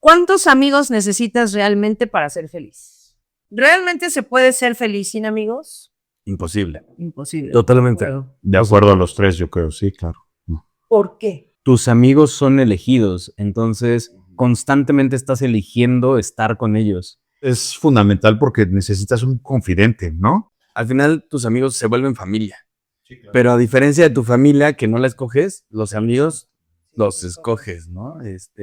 ¿Cuántos amigos necesitas realmente para ser feliz? ¿Realmente se puede ser feliz sin amigos? Imposible. Imposible. Totalmente. De acuerdo a los tres, yo creo, sí, claro. ¿Por qué? Tus amigos son elegidos, entonces constantemente estás eligiendo estar con ellos. Es fundamental porque necesitas un confidente, ¿no? Al final tus amigos se vuelven familia. Sí, claro. Pero a diferencia de tu familia que no la escoges, los amigos los escoges, ¿no?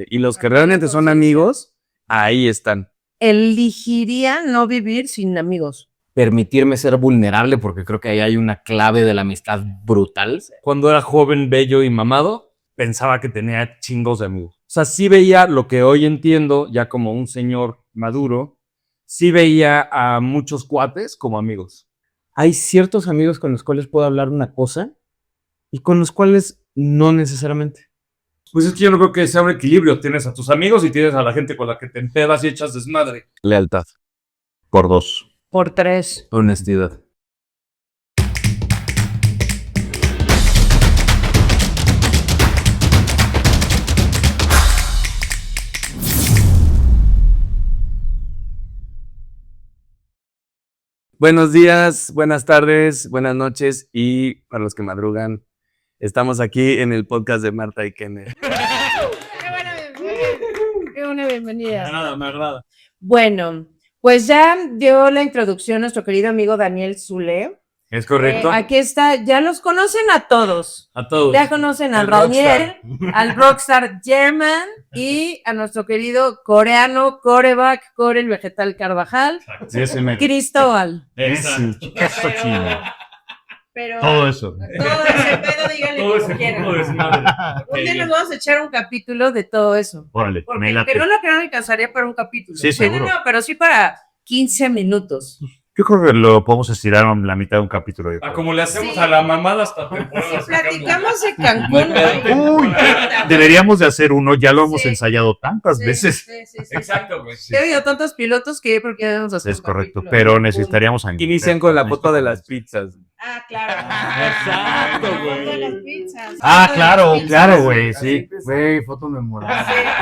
Y los que realmente son amigos, ahí están. Elegiría no vivir sin amigos. Permitirme ser vulnerable, porque creo que ahí hay una clave de la amistad brutal. Cuando era joven, bello y mamado, pensaba que tenía chingos de amigos. O sea, sí veía lo que hoy entiendo, ya como un señor maduro, sí veía a muchos cuates como amigos. Hay ciertos amigos con los cuales puedo hablar una cosa y con los cuales no necesariamente. Pues es que yo no creo que sea un equilibrio. Tienes a tus amigos y tienes a la gente con la que te empedas y echas desmadre. Lealtad. Por 2. Por 3. Honestidad. Buenos días, buenas tardes, buenas noches y para los que madrugan, estamos aquí en el podcast de Marta y Kenneth. Qué buena bienvenida. Me agrada. Bueno, pues ya dio la introducción nuestro querido amigo Daniel Zule. ¿Es correcto? Aquí está, ya los conocen a todos. A todos. Ya conocen al El Daniel, al rockstar German y a nuestro querido coreano, coreback, Core el vegetal Carvajal, Sí, ese me... Cristóbal. Exacto. Eso chino. Pero Todo eso. todo ese pedo, díganle Todo como ese quieran. tipo de desmadre. Un día nos vamos a echar un capítulo de todo eso. Órale, Porque me late. que no la que no alcanzaría para un capítulo. Sí, seguro. No, pero sí para 15 minutos. Yo creo que lo podemos estirar a la mitad de un capítulo. yo creo. Como le hacemos Sí. a la mamada hasta temporada. Si platicamos de Cancún. Uy, deberíamos de hacer uno, ya lo hemos Sí. ensayado tantas veces. Sí. Exacto, güey. Sí. He habido tantos pilotos que yo creo que debemos hacer Es un correcto, capítulo pero de Cancún. necesitaríamos a Inician con la foto de las pizzas. Ah, claro. Exacto, güey. De las pizzas. Ah, De claro, las pizzas. claro, güey, sí. Güey, foto memorable.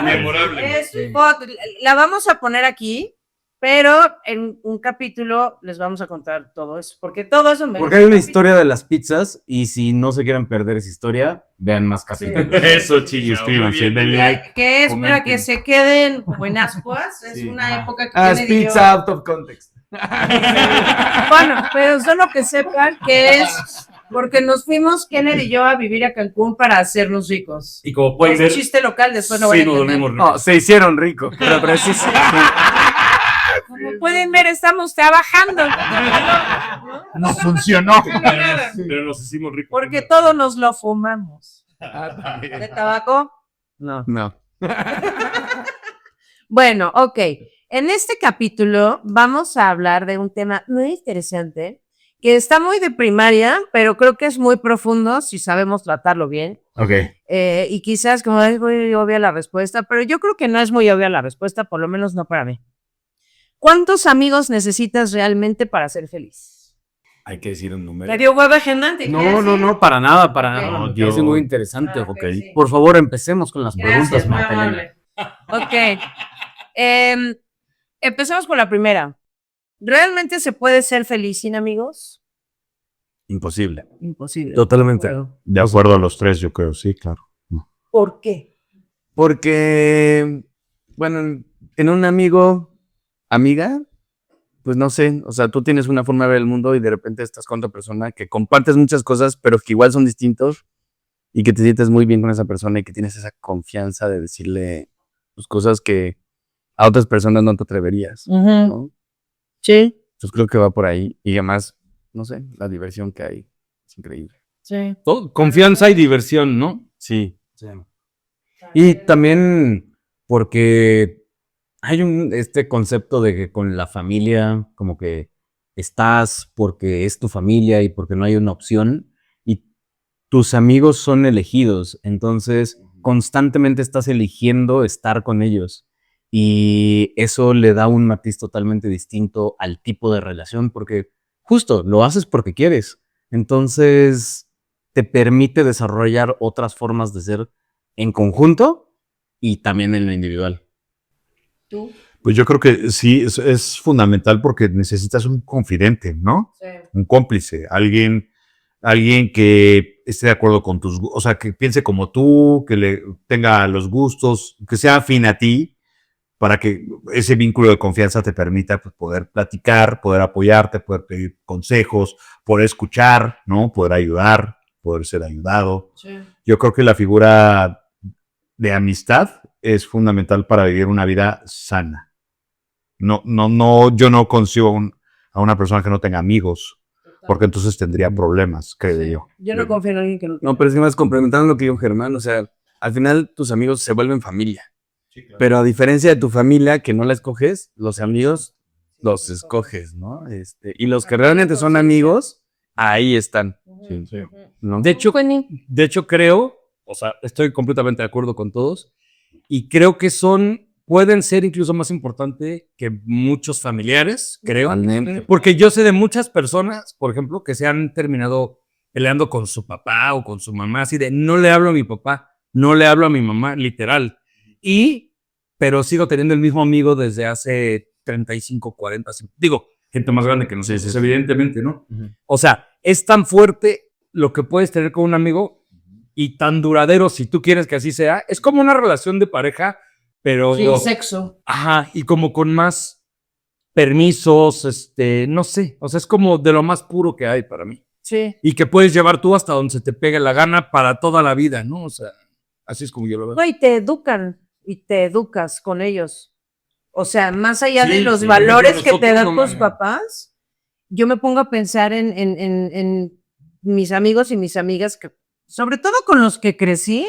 Memorable. Es foto. La vamos a poner aquí, pero en un capítulo les vamos a contar todo eso, porque todo eso merece Porque hay un una capítulo. historia de las pizzas y si no se quieren perder esa historia, vean más capítulos. Eso, Y chillo. suscríbanse, denle like. Que es para comenten. que se queden como en ascuas. Es Sí. una época que Ah, es Kennedy y yo- pizza out of context. Bueno, pero solo que sepan que es porque nos fuimos Kennedy y yo a vivir a Cancún para hacernos ricos. Y como pueden Es ver, chiste local, después lo van sí a nos entender. dormimos. No, se hicieron ricos, pero preciso. Como pueden ver, estamos trabajando. Nos funcionó. Pero nos hicimos ricos. Porque todo nos lo fumamos. ¿De tabaco? No. No. Bueno, ok. En este capítulo vamos a hablar de un tema muy interesante que está muy de primaria, pero creo que es muy profundo si sabemos tratarlo bien. Ok. Y quizás como es muy obvia la respuesta, pero yo creo que no es muy obvia la respuesta, por lo menos no para mí. ¿Cuántos amigos necesitas realmente para ser feliz? Hay que decir un número. ¿Me dio hueva agendante? No, para nada, para Ok. nada. No, Es yo- muy interesante. Ah, ok, sí. Por favor, empecemos con las Gracias, preguntas, muy Marta Elena. amable. Ok. Empecemos con la primera. ¿Realmente se puede ser feliz sin amigos? Imposible. Imposible. Totalmente. Bueno, De acuerdo a los tres, yo creo, sí, claro. ¿por qué? Porque, bueno, en un amiga, pues no sé, o sea, tú tienes una forma de ver el mundo y de repente estás con otra persona que compartes muchas cosas, pero que igual son distintos y que te sientes muy bien con esa persona y que tienes esa confianza de decirle pues, cosas que a otras personas no te atreverías, ¿no? Sí, Entonces creo que va por ahí y además, no sé, la diversión que hay es increíble. sí. Confianza y diversión, ¿no? Sí. Y también porque hay este concepto de que con la familia como que estás porque es tu familia y porque no hay una opción y tus amigos son elegidos, entonces constantemente estás eligiendo estar con ellos y eso le da un matiz totalmente distinto al tipo de relación porque justo lo haces porque quieres, entonces te permite desarrollar otras formas de ser en conjunto y también en lo individual. ¿Tú? Pues yo creo que sí, es fundamental porque necesitas un confidente, ¿no? Sí. Un cómplice, alguien que esté de acuerdo con o sea, que piense como tú, que le tenga los gustos, que sea afín a ti, para que ese vínculo de confianza te permita pues, poder platicar, poder apoyarte, poder pedir consejos, poder escuchar, ¿no? Poder ayudar, poder ser ayudado. Sí. Yo creo que la figura de amistad es fundamental para vivir una vida sana. No, yo no concibo a una persona que no tenga amigos, porque entonces tendría problemas, creo yo. Yo no confío en alguien que no. No, pero es que más complementando lo que dijo Germán, o sea, al final tus amigos se vuelven familia. Pero a diferencia de tu familia, que no la escoges, los amigos los escoges, ¿no? Y los que realmente son amigos, ahí están. Sí, sí. ¿No? De hecho creo, o sea, estoy completamente de acuerdo con todos, y creo que pueden ser incluso más importantes que muchos familiares, creo. Totalmente. Porque yo sé de muchas personas, por ejemplo, que se han terminado peleando con su papá o con su mamá, así de no le hablo a mi papá, no le hablo a mi mamá, literal. Pero sigo teniendo el mismo amigo desde hace 35, 40, digo, gente más grande que nosotros, evidentemente, ¿no? O sea, es tan fuerte lo que puedes tener con un amigo y tan duradero, si tú quieres que así sea. Es como una relación de pareja, pero... Sin sexo. Ajá, y como con más permisos, no sé, o sea, es como de lo más puro que hay para mí. Sí. Y que puedes llevar tú hasta donde se te pegue la gana para toda la vida, ¿no? O sea, así es como yo lo veo. No, y te educan y te educas con ellos. O sea, más allá Sí, de los sí, valores nosotros que te dan no tus mames. papás, yo me pongo a pensar en mis amigos y mis amigas, que, sobre todo con los que crecí,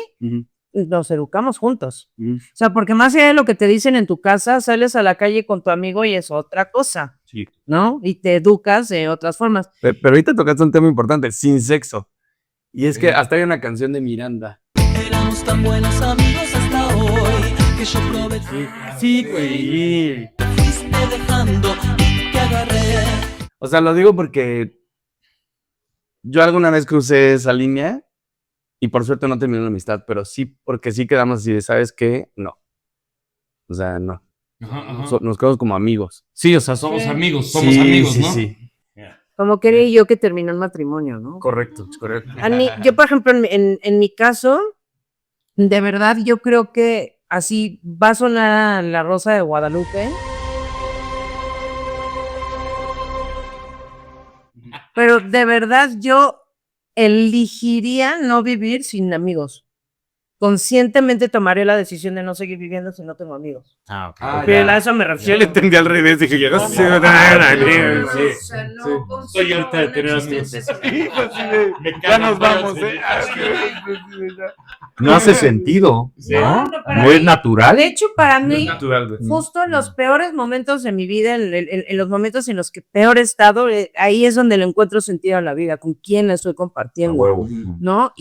nos educamos juntos. O sea, porque más allá de lo que te dicen en tu casa, sales a la calle con tu amigo y es otra cosa, Sí. ¿no? Y te educas de otras formas. Pero ahorita tocaste un tema importante, sin sexo. Y es que hasta hay una canción de Miranda. Éramos tan buenos amigos hasta hoy que yo probé. Sí, güey. Te fuiste dejando y te agarré. O sea, lo digo porque yo alguna vez crucé esa línea y por suerte no terminó la amistad, pero sí, porque sí quedamos así de, ¿sabes qué? No. O sea, no. Nos quedamos como amigos. Sí, o sea, somos Sí. amigos, Sí. Como quería yo que terminó el matrimonio, ¿no? Correcto, correcto. A mí, yo, por ejemplo, en mi caso, de verdad, yo creo que así va a sonar La Rosa de Guadalupe. Pero de verdad, yo elegiría no vivir sin amigos. Conscientemente tomaría la decisión de no seguir viviendo si no tengo amigos. Porque a eso me Yo refiero. le entendí al revés, dije, yo no sé. O sea, no consigo Soy ahorita de una tener existencia sin Ya nos vamos, ¿eh? No hace sentido, ¿no? para No es mí- natural. De hecho, para mí, natural, güey. justo en los peores momentos de mi vida, en los momentos en los que peor he estado, ahí es donde le encuentro sentido a la vida, con quién la estoy A compartiendo, huevo. ¿no?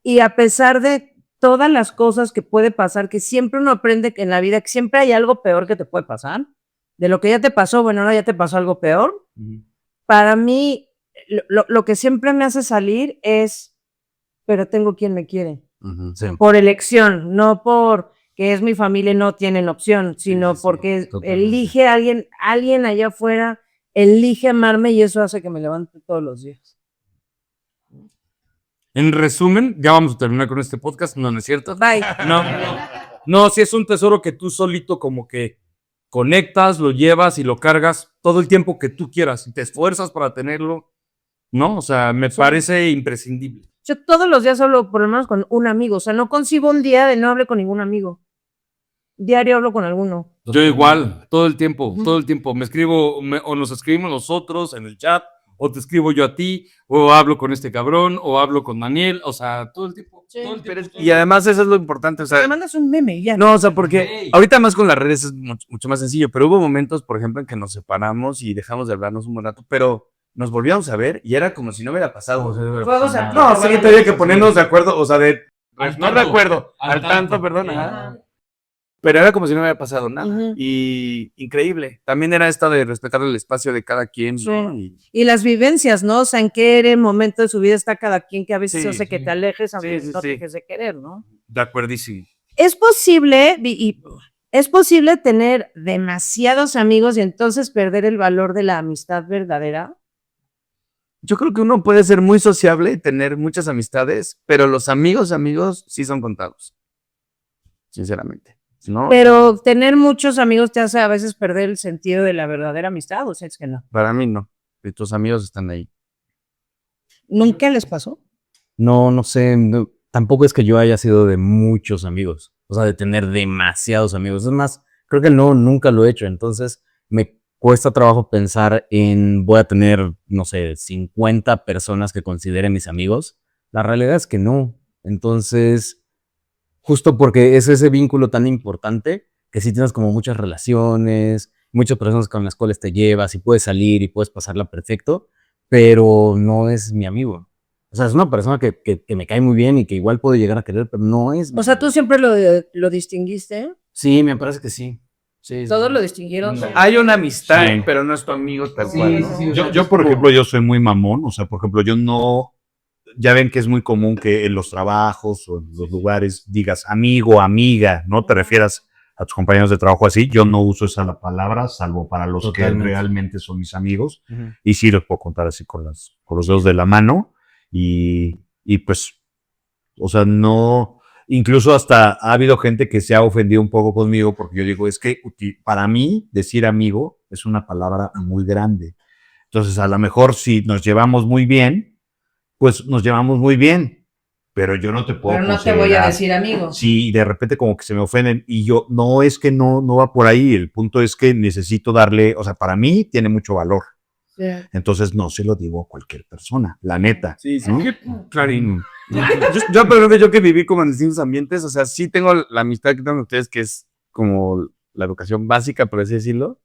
Y a pesar de todas las cosas que puede pasar, que siempre uno aprende que en la vida que siempre hay algo peor que te puede pasar, de lo que ya te pasó, bueno, ahora ya te pasó algo peor. Para mí, lo que siempre me hace salir es, pero tengo quien me quiere. Sí. Por elección, no por que es mi familia y no tienen opción, sino sí, porque totalmente. elige a alguien allá afuera, elige amarme y eso hace que me levante todos los días. En resumen, ya vamos a terminar con este podcast, no es cierto. Bye. No, sí es un tesoro que tú solito como que conectas, lo llevas y lo cargas todo el tiempo que tú quieras y te esfuerzas para tenerlo, ¿no? O sea, me parece imprescindible. Yo todos los días hablo por lo menos con un amigo, o sea, no concibo un día de no hable con ningún amigo. Diario hablo con alguno. Yo igual, todo el tiempo. Me escribo, o nos escribimos nosotros en el chat, o te escribo yo a ti, o hablo con este cabrón, o hablo con Daniel, o sea, todo el tiempo. Sí. Todo el tiempo. Y además eso es lo importante, o sea, Me mandas un meme y ya. no, o sea, porque Ey. ahorita más con las redes es mucho más sencillo, pero hubo momentos, por ejemplo, en que nos separamos y dejamos de hablarnos un buen rato, pero nos volvíamos a ver y era como si no hubiera pasado. Fuegos a No, sí, tenía que ponernos de acuerdo, o sea, Al no tanto. de acuerdo, Al al tanto, tanto. perdón, Ajá. ajá. Pero era como si no hubiera pasado nada. Ujú. Y increíble. También era esto de respetar el espacio de cada quien. Sí. ¿no? Y- Y las vivencias, ¿no? O sea, en qué momento de su vida está cada quien que a veces Sí, hace que sí. te alejes, aunque Sí, sí, no te sí. dejes de querer, ¿no? de acuerdísimo. Es posible, y ¿Es posible tener demasiados amigos y entonces perder el valor de la amistad verdadera? Yo creo que uno puede ser muy sociable y tener muchas amistades, pero los amigos sí son contados. Sinceramente. ¿No? Pero tener muchos amigos te hace a veces perder el sentido de la verdadera amistad, ¿o sea, es que no? Para mí no. Y tus amigos están ahí. ¿Nunca les pasó? No sé, tampoco es que yo haya sido de muchos amigos, o sea, de tener demasiados amigos. Es más, creo que nunca lo he hecho, entonces me cuesta trabajo pensar en voy a tener, no sé, 50 personas que considere mis amigos. La realidad es que no. Entonces, justo porque es ese vínculo tan importante que sí tienes como muchas relaciones, muchas personas con las cuales te llevas y puedes salir y puedes pasarla perfecto, pero no es mi amigo. O sea, es una persona que me cae muy bien y que igual puedo llegar a querer, pero no es mi O sea, amigo. ¿tú siempre lo distinguiste? Sí, me parece que sí. Sí, ¿Todos lo distinguieron? No. Hay una amistad, Sí. pero no es tu amigo tal Sí, cual. ¿no? sí, sí. Yo, por ejemplo, yo soy muy mamón, o sea, por ejemplo, yo no, ya ven que es muy común que en los trabajos o en los lugares digas amigo, amiga, no te refieras a tus compañeros de trabajo así, yo no uso esa palabra, salvo para los Totalmente. que realmente son mis amigos, Ujú. y sí los puedo contar así con los dedos de la mano, y pues, o sea, no, incluso hasta ha habido gente que se ha ofendido un poco conmigo porque yo digo, es que para mí decir amigo es una palabra muy grande. Entonces, a lo mejor si nos llevamos muy bien, pues nos llevamos muy bien, pero yo no te puedo Pero no te voy a considerar- decir amigo. Sí, de repente como que se me ofenden y yo, no es que no va por ahí, el punto es que necesito darle, o sea, para mí tiene mucho valor, Sí. entonces no se lo digo a cualquier persona, la neta. Sí, sí. ¿no? Clarín. Yo, por ejemplo, yo que viví como en distintos ambientes, o sea, sí tengo la amistad que tengo con ustedes, que es como la educación básica, por así decirlo.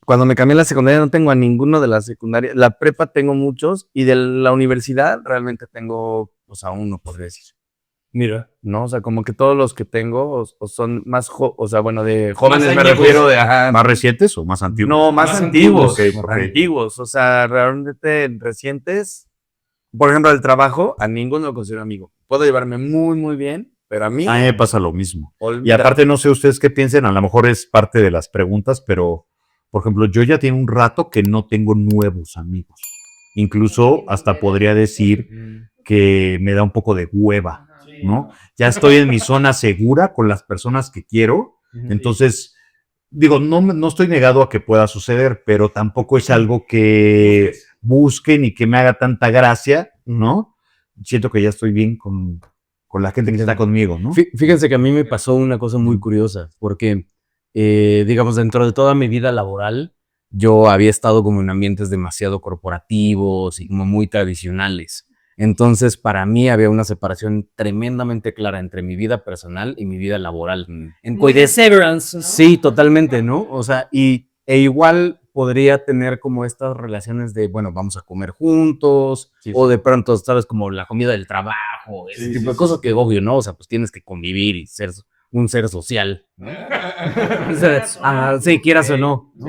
Cuando me cambié a la secundaria no tengo a ninguno de la secundaria. La prepa tengo muchos y de la universidad realmente tengo, pues a uno, podría decir. Mira. ¿No? O sea, como que todos los que tengo o son más, o sea, bueno, de jóvenes me añejos. refiero de, ajá, ¿Más recientes o más antiguos? no, más antiguos. antiguos, ok, ok. Antiguos, o sea, realmente recientes. Por ejemplo, del trabajo, a ninguno lo considero amigo. Puedo llevarme muy, muy bien, pero a mí. A mí me pasa lo mismo. Y olvídate. aparte, no sé ustedes qué piensen, a lo mejor es parte de las preguntas, pero, por ejemplo, yo ya tengo un rato que no tengo nuevos amigos. Incluso hasta podría decir que me da un poco de hueva, ¿no? Ya estoy en mi zona segura con las personas que quiero, entonces, digo, no estoy negado a que pueda suceder, pero tampoco es algo que busque ni que me haga tanta gracia, ¿no? Siento que ya estoy bien con la gente que está conmigo, ¿no? Fíjense que a mí me pasó una cosa muy curiosa, porque, digamos, dentro de toda mi vida laboral, yo había estado como en ambientes demasiado corporativos y como muy tradicionales. Entonces, para mí había una separación tremendamente clara entre mi vida personal y mi vida laboral. En Muy de severance, ¿no? Sí, totalmente, ¿no? O sea, e igual podría tener como estas relaciones de, bueno, vamos a comer juntos, Sí, o sí. de pronto, sabes, como la comida del trabajo, ese tipo de cosas que obvio, ¿no? O sea, pues tienes que convivir y ser un ser social, ¿no? O sea, sí, quieras o no, ¿no?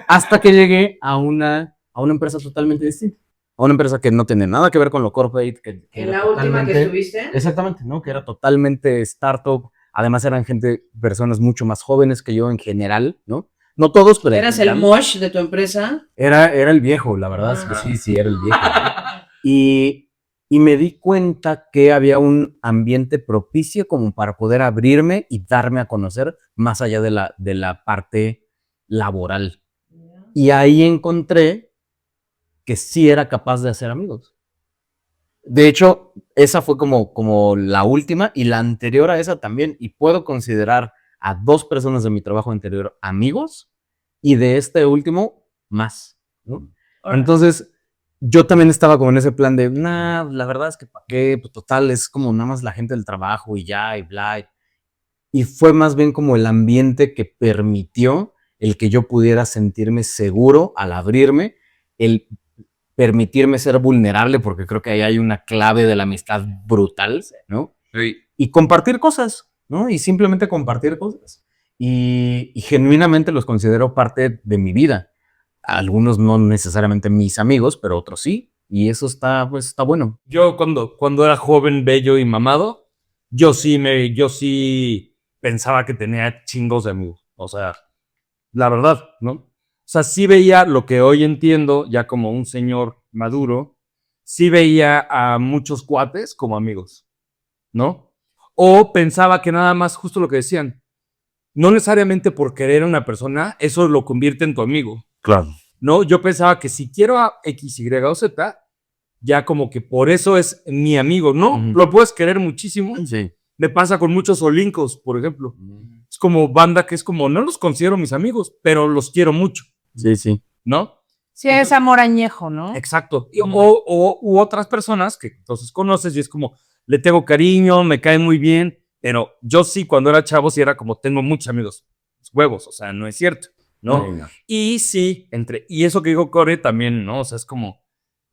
Hasta que llegué a una empresa totalmente distinta. A una empresa que no tiene nada que ver con lo corporate. Que ¿En era la última que totalmente- estuviste? Exactamente, ¿no? Que era totalmente startup. Además eran personas mucho más jóvenes que yo en general, ¿no? No todos, pero en ¿Eras el general. mosh de tu empresa? Era el viejo, la verdad es que sí, era el viejo. ¿no? Y me di cuenta que había un ambiente propicio como para poder abrirme y darme a conocer más allá de la parte laboral. Y ahí encontré que sí era capaz de hacer amigos. De hecho, esa fue como la última y la anterior a esa también. Y puedo considerar a 2 personas de mi trabajo anterior amigos y de este último más, ¿no? Entonces, yo también estaba como en ese plan de, nah, la verdad es que para qué, pues total, es como nada más la gente del trabajo y ya, y bla. Y fue más bien como el ambiente que permitió el que yo pudiera sentirme seguro al abrirme, el permitirme ser vulnerable, porque creo que ahí hay una clave de la amistad brutal, ¿no? Y compartir cosas, ¿no? Y simplemente compartir cosas. Y genuinamente los considero parte de mi vida. Algunos no necesariamente mis amigos, pero otros sí. Y eso pues, está bueno. Yo cuando era joven, bello y mamado, yo sí pensaba que tenía chingos de amigos. O sea, la verdad, ¿no? O sea, sí veía lo que hoy entiendo ya como un señor maduro, sí veía a muchos cuates como amigos, ¿no? O pensaba que nada más, justo lo que decían, no necesariamente por querer a una persona, eso lo convierte en tu amigo, Claro. ¿no? Yo pensaba que si quiero a X, Y o Z, ya como que por eso es mi amigo, ¿no? Ujú. Lo puedes querer muchísimo. Sí. Me pasa con muchos olincos, por ejemplo. Es como banda que es como, no los considero mis amigos, pero los quiero mucho, Sí. ¿no? Sí, es amor añejo, ¿no? Exacto. U otras personas que entonces conoces y es como, le tengo cariño, me cae muy bien, pero yo sí, cuando era chavo, sí era como, tengo muchos amigos, huevos, o sea, no es cierto, ¿no? Sí, no. Y sí, y eso que dijo Core también, ¿no? O sea, es como,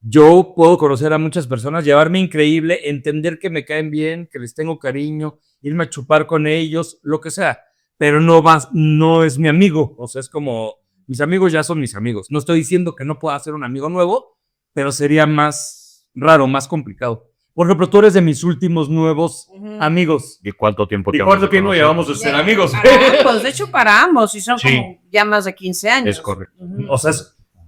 yo puedo conocer a muchas personas, llevarme increíble, entender que me caen bien, que les tengo cariño, irme a chupar con ellos, lo que sea, pero no es mi amigo, o sea, es como, mis amigos ya son mis amigos. No estoy diciendo que no pueda hacer un amigo nuevo, pero sería más raro, más complicado. Por ejemplo, tú eres de mis últimos nuevos amigos. ¿Y cuánto tiempo ¿Y cuánto tiempo llevamos de ser amigos? Para ambos, de hecho, para ambos, y son Sí. como ya más de 15 años. Es correcto. Ujú. O sea,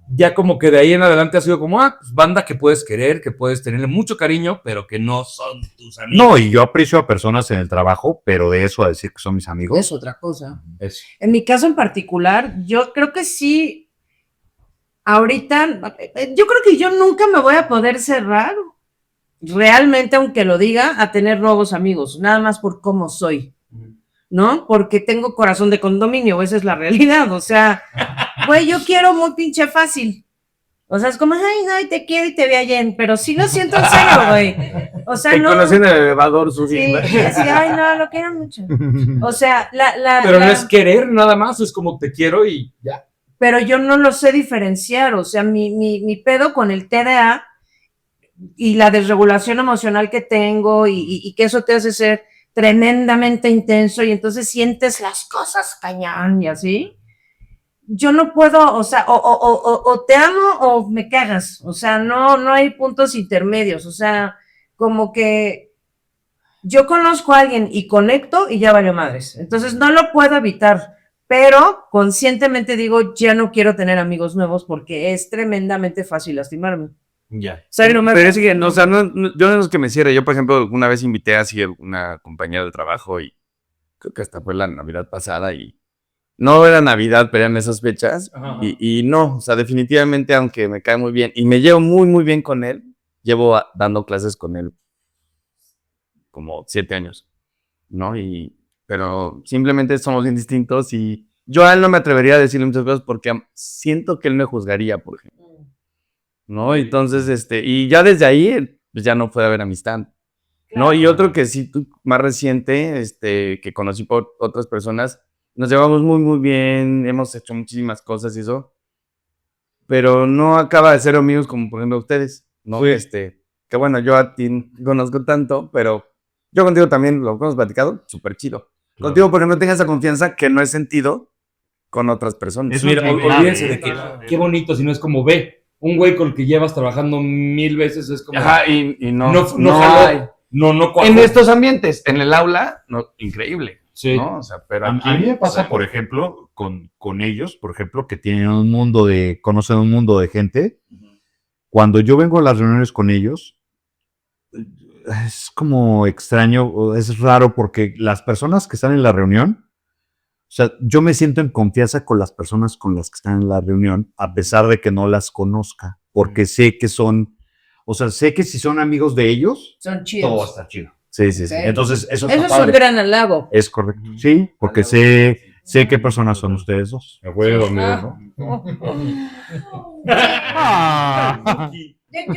ya como que de ahí en adelante ha sido como, pues banda que puedes querer, que puedes tenerle mucho cariño, pero que no son tus amigos. No, y yo aprecio a personas en el trabajo, pero de eso a decir que son mis amigos. Es otra cosa. Es. En mi caso en particular, yo creo que sí, ahorita, yo creo que yo nunca me voy a poder cerrar, realmente, aunque lo diga, a tener nuevos amigos, nada más por cómo soy, ¿no? Porque tengo corazón de condominio, esa es la realidad, o sea, güey, yo quiero muy pinche fácil. O sea, es como, ay, no, te quiero y te veo ayer, pero sí lo siento en serio, güey. O sea, Te no. conocí en el elevador, Susi. Sí, y así, ay, no, lo quiero mucho. O sea, Pero no es querer nada más, es como te quiero y ya. pero yo no lo sé diferenciar, o sea, mi pedo con el TDA y la desregulación emocional que tengo y que eso te hace ser tremendamente intenso y entonces sientes las cosas cañón y así. Yo no puedo, o sea, o te amo o me cagas, o sea, no hay puntos intermedios, o sea, como que yo conozco a alguien y conecto y ya valió madres, entonces no lo puedo evitar, pero conscientemente digo, ya no quiero tener amigos nuevos porque es tremendamente fácil lastimarme. Ya. O sea, no me- Pero es que, no, o sea, yo no es que me cierre. Yo, por ejemplo, una vez invité así a una compañera de trabajo y creo que hasta fue la Navidad pasada y no era Navidad, pero eran esas fechas. Y no, o sea, definitivamente, aunque me cae muy bien y me llevo muy, muy bien con él, llevo dando clases con él como 7 años, ¿no? Pero simplemente somos bien distintos y yo a él no me atrevería a decirle muchas cosas porque siento que él me juzgaría, por ejemplo, ¿no? Entonces, y ya desde ahí, pues ya no puede haber amistad, ¿no? Y otro que sí, más reciente, que conocí por otras personas, nos llevamos muy, muy bien, hemos hecho muchísimas cosas y eso, pero no acaba de ser amigos como, por ejemplo, ustedes, ¿no? Que bueno, yo a ti no conozco tanto, pero yo contigo también lo hemos platicado, súper chido. Claro. Contigo porque no tengas esa confianza que no he sentido con otras personas. Eso Mira, es clave. olvídense de que qué bonito, si no es como ve, un güey con el que llevas trabajando 1000 veces es como Ajá, y no, no hay. jaló, no cuajó. En estos ambientes, en el aula, no, increíble, Sí. ¿no? O sea, pero A aquí, mí me pasa, o sea, por ejemplo, con ellos, por ejemplo, que tienen conocen un mundo de gente. Cuando yo vengo a las reuniones con ellos, es como extraño, o es raro porque las personas que están en la reunión, o sea, yo me siento en confianza con las personas con las que están en la reunión, a pesar de que no las conozca, porque sé que son, o sea, sé que si son amigos de ellos, Son todo va a chidos. estar chido. sí, sí, sí. Ok. Entonces, eso Eso está es un padre. gran halago. Es correcto. Sí, porque sé qué personas son ustedes dos. Me acuerdo,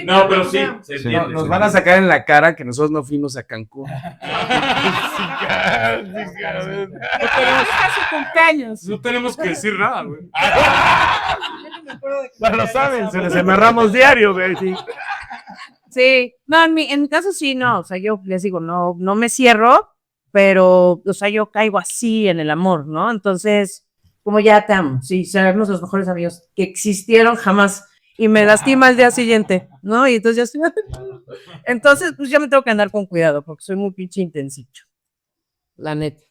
No, pero sí, se Sí, entiende. nos van a sacar en la cara que nosotros no fuimos a Cancún. No tenemos que decir nada, güey. Ya lo saben, se les amarramos diario, güey. Sí. Sí, no, en mi caso sí, no, o sea, yo les digo, no me cierro, pero, o sea, yo caigo así en el amor, ¿no? Entonces, como ya te amo, sí, seremos los mejores amigos que existieron jamás y me lastima al día siguiente, ¿no? Y entonces ya estoy, entonces, pues ya me tengo que andar con cuidado porque soy muy pinche intensito, la neta.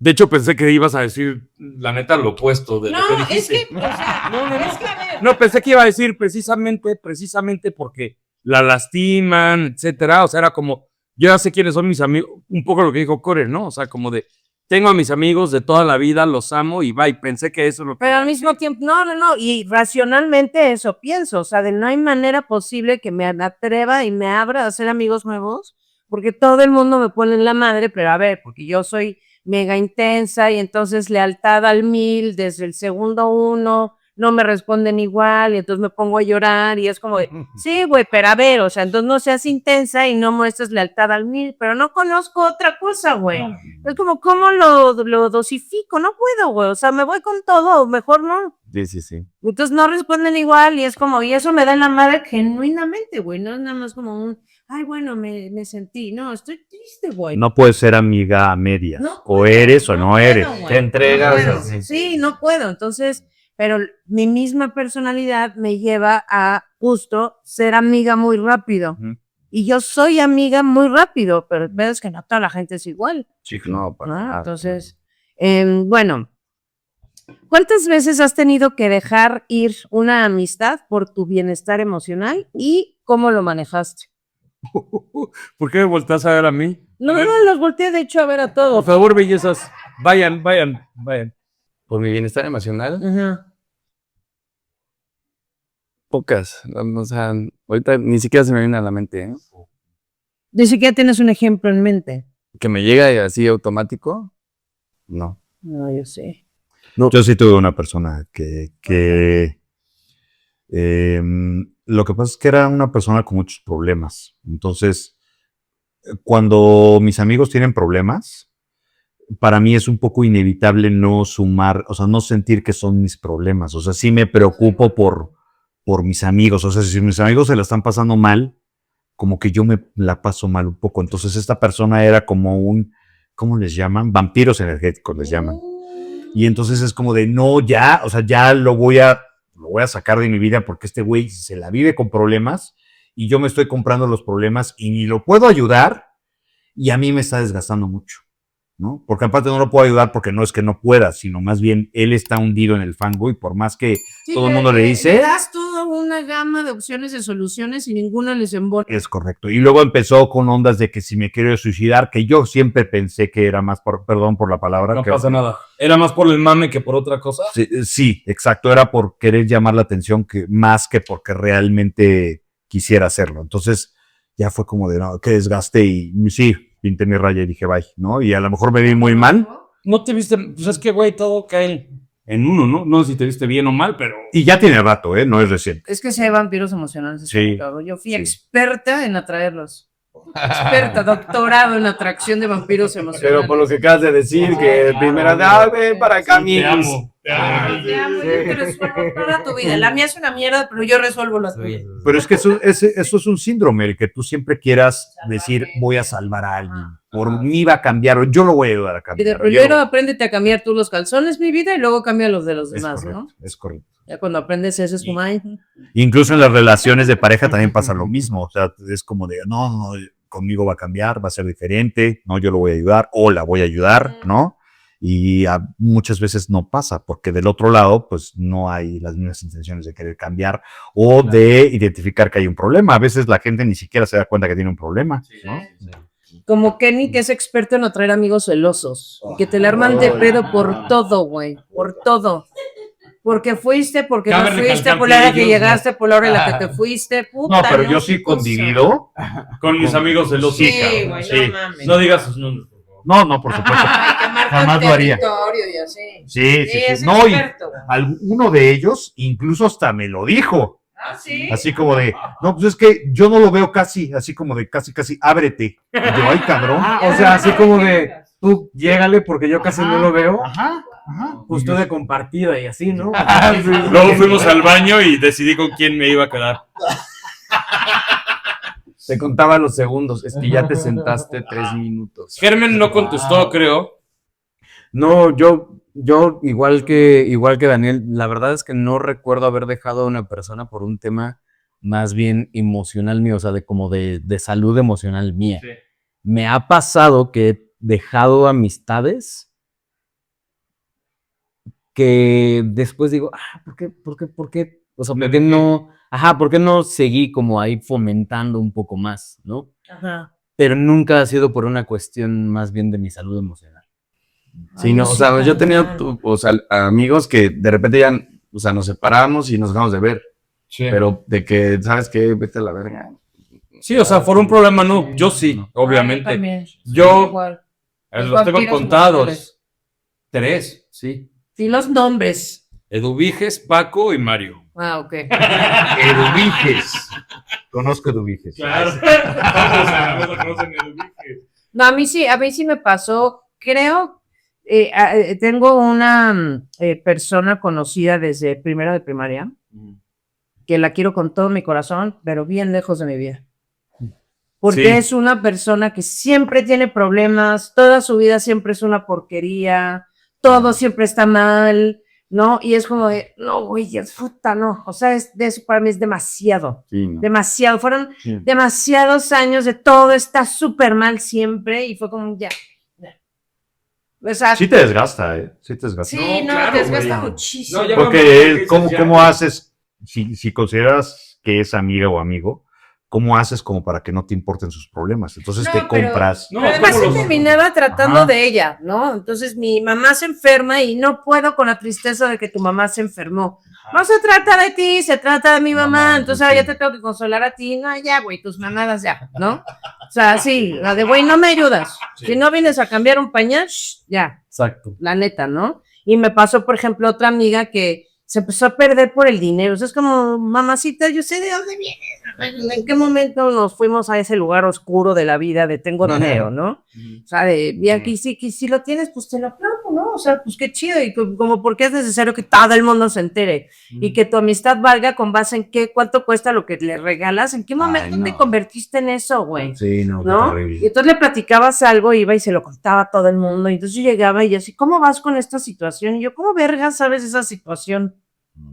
De hecho, pensé que ibas a decir, la neta, lo opuesto de lo que No, es dijiste. que, o sea, No. es que a ver. No, pensé que iba a decir precisamente porque la lastiman, etcétera. O sea, era como, yo ya sé quiénes son mis amigos, un poco lo que dijo Core, ¿no? O sea, como de, tengo a mis amigos de toda la vida, los amo y bye. Pensé que eso es lo que... Pero al mismo tiempo, no, y racionalmente eso pienso, o sea, de no hay manera posible que me atreva y me abra a hacer amigos nuevos, porque todo el mundo me pone en la madre, pero a ver, porque yo soy mega intensa y entonces lealtad al 1000, desde el segundo 1, no me responden igual y entonces me pongo a llorar y es como de, sí, güey, pero a ver, o sea, entonces no seas intensa y no muestres lealtad al 1000, pero no conozco otra cosa, güey. Es como, ¿cómo lo dosifico? No puedo, güey. O sea, me voy con todo, o mejor no. Sí. Entonces no responden igual y es como, y eso me da en la madre genuinamente, güey. No es nada más como un, ay, bueno, me sentí. No, estoy triste, güey. No puedes ser amiga a medias. No O puedo, eres o no no puedo, eres. güey. Te entregas, No puedo. así. Sí, no puedo. Entonces, pero mi misma personalidad me lleva a justo ser amiga muy rápido. Ujú. Y yo soy amiga muy rápido, pero el pedo es que no toda la gente es igual. Sí, no, para ¿No? nada. Entonces, bueno, ¿cuántas veces has tenido que dejar ir una amistad por tu bienestar emocional y cómo lo manejaste? ¿Por qué me volteas a ver a mí? No, los volteé de hecho a ver a Por todos. favor, bellezas, vayan. Por mi bienestar emocional, Ajá. pocas. O sea, ahorita ni siquiera se me viene a la mente, ¿eh? Ni siquiera tienes un ejemplo en mente. Que me llega así automático, no. No, yo sé. Yo sí tuve una persona que lo que pasa es que era una persona con muchos problemas. Entonces, cuando mis amigos tienen problemas, para mí es un poco inevitable no sumar, o sea, no sentir que son mis problemas. O sea, sí me preocupo por mis amigos. O sea, si mis amigos se la están pasando mal, como que yo me la paso mal un poco. Entonces, esta persona era como un, ¿cómo les llaman? Vampiros energéticos les llaman. Y entonces es como de, no, ya, o sea, ya lo voy a sacar de mi vida porque este güey se la vive con problemas y yo me estoy comprando los problemas y ni lo puedo ayudar y a mí me está desgastando mucho, ¿no? Porque aparte no lo puedo ayudar porque no es que no pueda, sino más bien él está hundido en el fango y por más que todo el mundo le dice... Le das toda una gama de opciones de soluciones y ninguna les embona. Es correcto. Y luego empezó con ondas de que si me quiero suicidar, que yo siempre pensé que era más por, perdón por la palabra. No que, pasa nada. Era más por el mame que por otra cosa. Sí, exacto. Era por querer llamar la atención que, más que porque realmente quisiera hacerlo. Entonces ya fue como de, no, que desgaste y sí, pinté mi raya y dije, bye, ¿no? Y a lo mejor me vi muy mal. No te viste, pues es que, güey, todo cae en uno, ¿no? No sé si te viste bien o mal, pero... Y ya tiene rato, ¿eh? No es reciente. Es que si hay vampiros emocionales. Sí. Yo fui Sí. experta en atraerlos. Experta, doctorado en atracción de vampiros emocionales. Pero por lo que acabas de decir, que primera de, ven para acá, Te amigos. amo. Te amo, yo te resuelvo toda tu vida. La mía es una mierda, pero yo resuelvo la tuya. Pero es que eso es un síndrome, el que tú siempre quieras decir, voy a salvar a alguien. Por mí va a cambiar, o yo lo voy a ayudar a Y de cambiar. primero apréndete a cambiar tú los calzones, mi vida, y luego cambia los de los Es demás, correcto, ¿no? es correcto. Ya cuando aprendes eso es como, ay, Incluso en las relaciones de pareja también pasa lo mismo. O sea, es como de, no, conmigo va a cambiar, va a ser diferente, no, yo lo voy a ayudar o la voy a ayudar, ¿no? Y muchas veces no pasa, porque del otro lado, pues no hay las mismas intenciones de querer cambiar o de identificar que hay un problema. A veces la gente ni siquiera se da cuenta que tiene un problema, ¿no? como Kenny, que es experto en atraer amigos celosos, y que te le arman de pedo por todo, güey, por todo. Porque fuiste, porque Cabe no fuiste, recalcar por la hora que ellos llegaste, por la hora en la que te fuiste, puta. No, pero yo sí qué cosa. condivido. Con mis amigos celosos. Sí, cabrón, güey, sí. no mames. No digas sus nombres, por favor. No, por supuesto. Ay, que marca Jamás lo haría. territorio y así. Sí, es No, y experto, güey. uno de ellos incluso hasta me lo dijo. Ah, sí. Así como de, no, pues es que yo no lo veo casi, así como de casi, ábrete. Y yo, ay, cabrón. O sea, así como de, tú llégale porque yo casi no lo veo. Ajá. Justo de compartida y así, ¿no? Luego fuimos al baño y decidí con quién me iba a quedar. Te contaba los segundos, es que ya te sentaste 3 minutos. Germen no contestó, creo. No, yo igual que Daniel, la verdad es que no recuerdo haber dejado a una persona por un tema más bien emocional mío, o sea, de salud emocional mía. Sí. Me ha pasado que he dejado amistades que después digo, ¿por qué? O sea, ¿por qué no seguí como ahí fomentando un poco más, ¿no? Ajá. Pero nunca ha sido por una cuestión más bien de mi salud emocional. Sí, Ay, no, o sea, yo he tenido, cabrón. o sea, amigos que de repente ya, o sea, nos separamos y nos dejamos de ver, Sí. pero de que, ¿sabes qué? Vete a la verga. Sí, o sea, por un problema no. Yo sí, obviamente. Ay, también. Yo Igual. los tengo vampiros contados. emocionales. 3, sí. Sí, los nombres. Eduviges, Paco y Mario. Ah, ok. Eduviges. Conozco Eduviges. Claro. No, a mí sí me pasó, creo, tengo una persona conocida desde primero de primaria, que la quiero con todo mi corazón, pero bien lejos de mi vida. Porque Sí. es una persona que siempre tiene problemas, toda su vida siempre es una porquería, todo siempre está mal, ¿no? Y es como de, no, güey, es puta, no. O sea, de eso para mí es demasiado. Sí, no. Demasiado. Fueron Sí. demasiados años de todo está súper mal siempre y fue como, ya. O sea, Sí te desgasta, ¿eh? Sí te desgasta. sí, No, no, claro, te desgasta güey. muchísimo. No, ya Porque, ¿cómo haces, si consideras que es amiga o amigo, cómo haces como para que no te importen sus problemas? Entonces No, te pero- compras. No, Pero además ¿cómo se los- terminaba tratando Ajá. de ella, ¿no? Entonces mi mamá se enferma y no puedo con la tristeza de que tu mamá se enfermó. No se trata de ti, se trata de mi mamá. Entonces ahora ya te tengo que consolar a ti. No, ya, güey, tus mamadas ya, ¿no? O sea, sí, la de, güey, no me ayudas. Si no vienes a cambiar un pañal, ya, Exacto. la neta, ¿no? Y me pasó, por ejemplo, otra amiga que se empezó a perder por el dinero. O sea, es como, mamacita, yo sé de dónde vienes. ¿En qué momento nos fuimos a ese lugar oscuro de la vida de tengo dinero, ¿no? O sea, de, y aquí sí, que si lo tienes, pues te lo aplaudo, ¿no? O sea, pues qué chido. Y como, ¿por qué es necesario que todo el mundo se entere? Y que tu amistad valga con base en qué, cuánto cuesta lo que le regalas. ¿En qué momento no. te convertiste en eso, güey? Sí, no, qué ¿No? Y terrible. entonces le platicabas algo, iba y se lo contaba a todo el mundo. Y entonces yo llegaba y yo así, ¿cómo vas con esta situación? Y yo, ¿cómo verga sabes esa situación?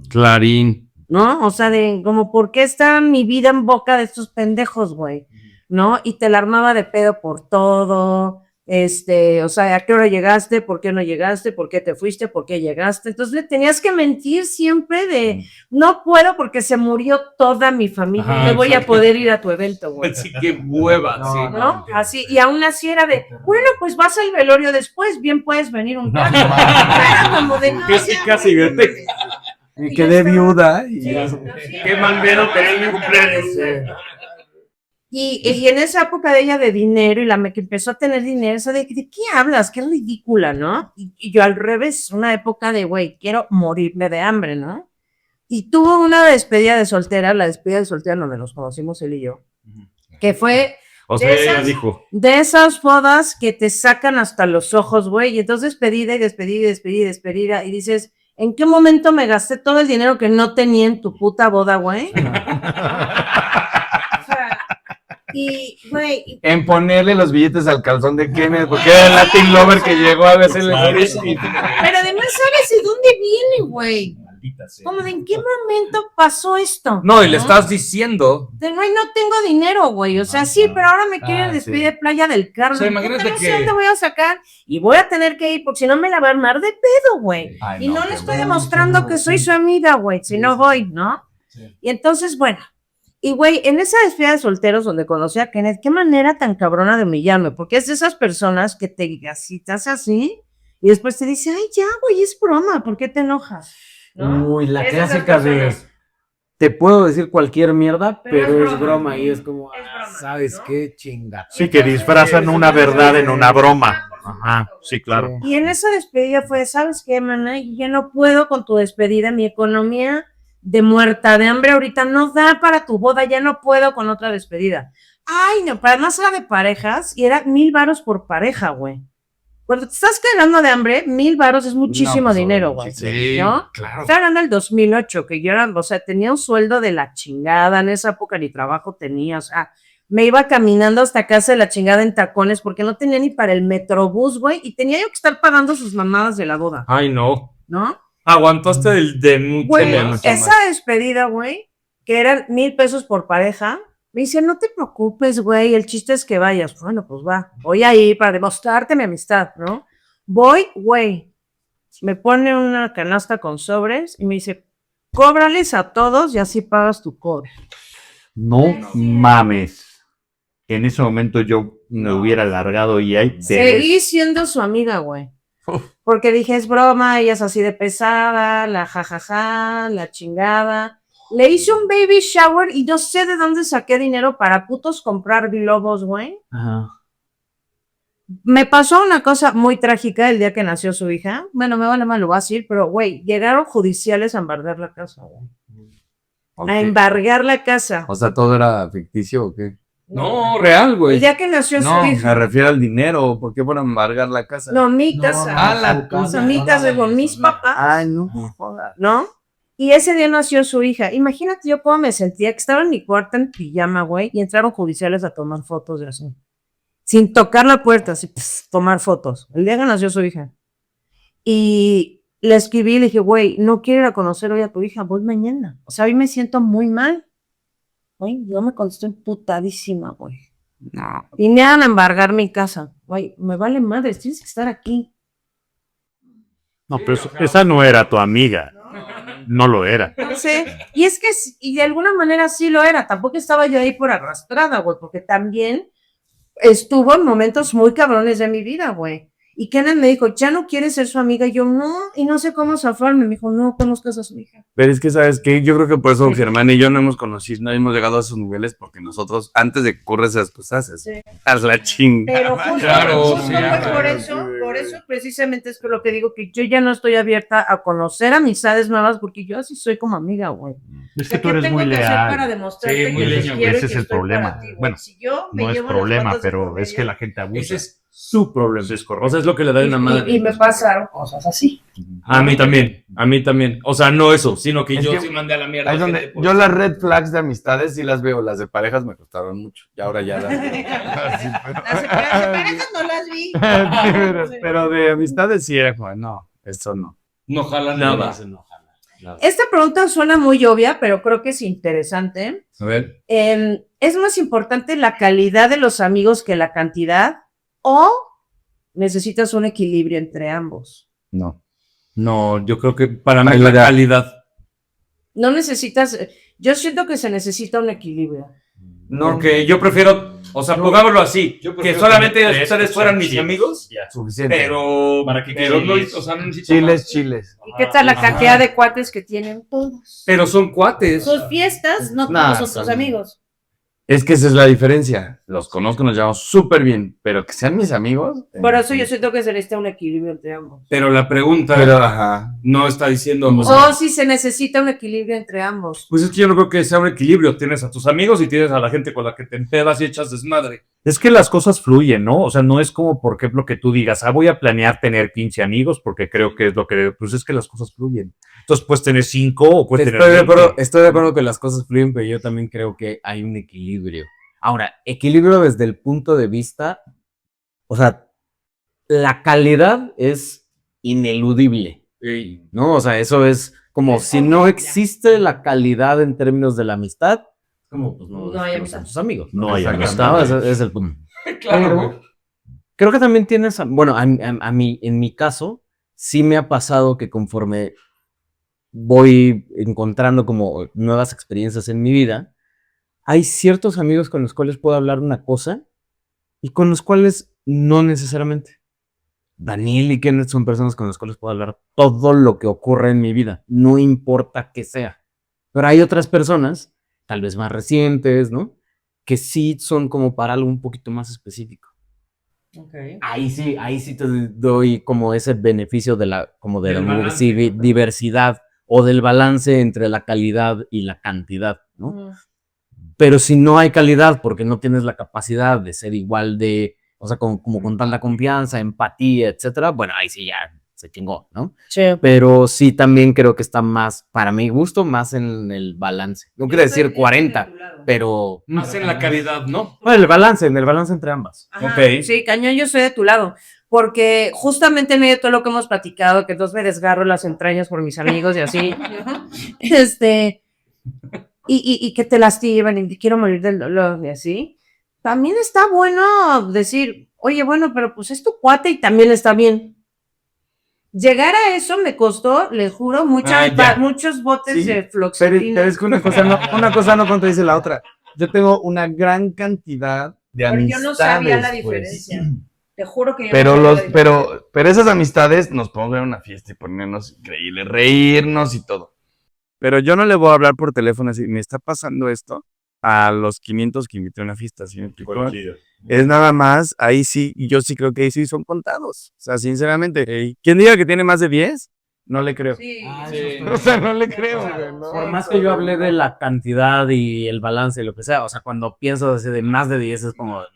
Clarín. ¿No? O sea, de como, ¿por qué está mi vida en boca de estos pendejos, güey? ¿No? Y te la armaba de pedo por todo. O sea, ¿a qué hora llegaste? ¿Por qué no llegaste? ¿Por qué te fuiste? ¿Por qué llegaste? Entonces le tenías que mentir siempre de, no puedo porque se murió toda mi familia. Ajá, No voy a exacto. poder ir a tu evento, güey. Sí, qué hueva, No, sí. ¿No? Así, y aún así era de, bueno, pues vas al velorio después, bien puedes venir un rato. Era como de, no, Casi, ya, casi, güey. vete. Y quedé viuda y Sí, ya. sí. Qué mal dedo tener mi cumpleaños. Y en esa época de ella de dinero y que empezó a tener dinero, eso de qué hablas, qué ridícula, ¿no? Y yo al revés, una época de, güey, quiero morirme de hambre, ¿no? Y tuvo una despedida de soltera, la despedida de soltera donde nos conocimos él y yo, que fue O sea, de ella esas- dijo. de esas bodas que te sacan hasta los ojos, güey, y entonces despedida y despedida y despedida y despedida, y dices, ¿en qué momento me gasté todo el dinero que no tenía en tu puta boda, güey? O sea, y, güey, En ponerle los billetes al calzón de Kenneth, porque era el Latin Lover que llegó a veces. pero además, ¿sabes de dónde viene, güey? Como de en qué momento pasó esto. No, y le estás diciendo. De no tengo dinero, güey. O sea, sí, pero ahora me quieren despedir de Playa del Carmen. O sea, imagínate Puta, no sé que- dónde voy a sacar y voy a tener que ir porque si no me la va a armar de pedo, güey. Ay, Y no qué le estoy bueno. demostrando que soy su amiga, güey, si no voy, ¿no? Y entonces, bueno. Y, güey, en esa despedida de solteros donde conocí a Kenneth, qué manera tan cabrona de humillarme, porque es de esas personas que te hace así y después te dice, ay, ya, güey, es broma, ¿por qué te enojas? ¿No? Uy, la Es de esas clásica de personas. te puedo decir cualquier mierda, Pero pero es es broma. broma y es como, Es broma, ¿sabes ¿no? qué? Chinga. Sí, que disfrazan una verdad en una broma. Ajá, sí, claro. Y en esa despedida fue, ¿sabes qué, mana? Yo ya no puedo con tu despedida, mi economía de muerta de hambre ahorita no da para tu boda, ya no puedo con otra despedida. Ay, no, para más era de parejas y era 1,000 varos por pareja, güey. Cuando te estás quedando de hambre, 1,000 varos es muchísimo pues, dinero, güey. Sí, ¿No? claro. Estaba hablando del 2008, que yo era, o sea, tenía un sueldo de la chingada, en esa época ni trabajo tenía, o sea, me iba caminando hasta casa de la chingada en tacones porque no tenía ni para el metrobús, güey, y tenía yo que estar pagando sus mamadas de la boda, Ay, no. ¿no? Aguantaste de mucho Güey, menos. esa despedida, güey, que eran 1,000 pesos por pareja, me dice, no te preocupes, güey, el chiste es que vayas. Bueno, pues va, voy a ir para demostrarte mi amistad, ¿no? Voy, güey, me pone una canasta con sobres y me dice, cóbrales a todos y así pagas tu cobre. No mames. En ese momento yo me hubiera largado y ahí te Seguí siendo su amiga, güey. Porque dije, es broma, ella es así de pesada, la jajaja, la chingada. Le hice un baby shower y no sé de dónde saqué dinero para putos comprar globos, güey. Ajá. Me pasó una cosa muy trágica el día que nació su hija. Bueno, me vale mal, lo voy a decir, pero, güey, llegaron judiciales a embargar la casa, güey. Ok. A embargar la casa. O sea, ¿todo era ficticio o qué? No, real, El güey. día que nació No, su me hija. refiero al dinero. ¿Por qué por embargar la casa? No, mi casa. Ah, la O sea, mi casa con mis papás. Ay, no jodas. ¿No? Y ese día nació su hija. Imagínate yo cómo me sentía, que estaba en mi cuarto en pijama, güey, y entraron judiciales a tomar fotos de así. Sin tocar la puerta, así, tomar fotos. El día que nació su hija. Y le escribí y le dije, güey, no quiero ir a conocer hoy a tu hija, voy mañana. O sea, hoy me siento muy mal. Güey, yo me contesté emputadísima, güey. No. Vinieron a embargar mi casa. Güey, me vale madre, tienes que estar aquí. No, pero esa no era tu amiga. No lo era. No sé. Y es que, y de alguna manera sí lo era. Tampoco estaba yo ahí por arrastrada, güey, porque también estuvo en momentos muy cabrones de mi vida, güey. Y Kenneth me dijo, ¿ya no quieres ser su amiga? Y yo, no, y no sé cómo zafarme. Me dijo, no conozcas a su hija. Pero es que, ¿sabes qué? Yo creo que por eso Germán y yo no hemos conocido, no hemos llegado a esos niveles, porque nosotros, antes de que ocurra esas cosas, Sí. haz la chinga. Pero justo, Claro, justo sí, fue claro, por eso precisamente es que lo que digo, que yo ya no estoy abierta a conocer amistades nuevas, porque yo así soy como amiga, güey. Es O que sea, tú ¿qué eres tengo muy que hacer para leal. demostrarte Sí, muy que te leño, quiero y ese que es el estoy problema. para ti, güey? Bueno, Si yo me No es llevo las problema, patas de pero por es que medio, la gente abusa. Ese es su problema. Eso es O correcto. sea, es lo que le da una madre. y me pasaron cosas así. A mí también, a mí también. O sea, no eso, sino que Es yo que sí mandé a la mierda. Ahí es a donde gente por yo eso. las red flags de amistades sí las veo, las de parejas me costaron mucho. Y ahora ya las veo. Las parejas no las vi. pero de amistades sí era como, no, eso no. No jala No, nada. no jala. Nada. Esta pregunta suena muy obvia, pero creo que es interesante. A ver. ¿Es más importante la calidad de los amigos que la cantidad? ¿O necesitas un equilibrio entre ambos? No. No, yo creo que para mí la Calidad. calidad. No necesitas, yo siento que se necesita un equilibrio. No, Porque yo prefiero, o sea, pongámoslo así, yo que prefiero solamente tener tres ustedes que fueran sean mis chiles. amigos, Ya. suficiente. pero ¿Para qué pero no, chiles? o sea, no necesito más. Chiles, chiles. ¿Y qué tal la Ajá. cantidad de cuates que tienen todos? Pero son cuates. Sus fiestas, no Nah, todos son tus son- amigos. Es que esa es la diferencia. Los conozco, nos llevamos súper bien, pero que sean mis amigos. Por eso yo siento que se necesita un equilibrio entre ambos. Pero la pregunta Pero, ajá. no está diciendo, o sea, O si se necesita un equilibrio entre ambos. pues es que yo no creo que sea un equilibrio. Tienes a tus amigos y tienes a la gente con la que te empedas y echas desmadre. Es que las cosas fluyen, ¿no? O sea, no es como, por ejemplo, que tú digas, voy a planear tener 15 amigos porque creo que es lo que... Pues es que las cosas fluyen. Entonces puedes tener 5 o puedes tener 20. Estoy de acuerdo que las cosas fluyen, pero yo también creo que hay un equilibrio. Ahora, equilibrio desde el punto de vista, o sea, la calidad es ineludible, ¿no? O sea, eso es como Es si no obvio, ya. existe la calidad en términos de la amistad, como pues No hay amistad. son tus amigos. No hay Exactamente. amistad. Ese es el punto. Claro, Pero- güey. Creo que también tienes, bueno, a mí, en mi caso, sí me ha pasado que conforme voy encontrando como nuevas experiencias en mi vida, hay ciertos amigos con los cuales puedo hablar una cosa y con los cuales no necesariamente. Daniel y Kenneth son personas con las cuales puedo hablar todo lo que ocurre en mi vida, no importa qué sea. Pero hay otras personas, tal vez más recientes, ¿no? Que sí son como para algo un poquito más específico. Okay. Ahí sí te doy como ese beneficio de la, como de Del la balance, diversidad o del balance entre la calidad y la cantidad, ¿no? Mm. Pero si no hay calidad porque no tienes la capacidad de ser igual de, o sea, como con tanta confianza, empatía, etcétera, bueno, ahí sí ya se chingó, ¿no? Sí. Pero sí también creo que está más, para mi gusto, más en el balance. No quiero decir 40, pero Más en la calidad, ¿no? bueno, en el balance entre ambas. Ajá, Ok. sí, cañón, yo soy de tu lado. Porque justamente en medio de todo lo que hemos platicado, que entonces me desgarro las entrañas por mis amigos y así, y que te lastiman y quiero morir del dolor y así, también está bueno decir, oye, bueno, pero pues es tu cuate y también está bien. Llegar a eso me costó, les juro, muchos botes Sí, de Pero fluoxetina. es que una cosa no contradice la otra. Yo tengo una gran cantidad de Pero amistades. yo no sabía la pues. diferencia. Te juro que yo Pero no sabía la diferencia. pero esas amistades nos podemos ver en una fiesta y ponernos increíbles, reírnos y todo. Pero yo no le voy a hablar por teléfono así, me está pasando esto a los 500 que invité a una fiesta, ¿sí me explico? Es nada más, ahí sí, y yo sí creo que ahí sí son contados. O sea, sinceramente, quien diga que tiene más de 10, no le creo. Sí, Sí. O sea, no le creo, güey, ¿no? Por más que yo hablé de la cantidad y el balance y lo que sea, o sea, cuando pienso así de más de 10 es como, no.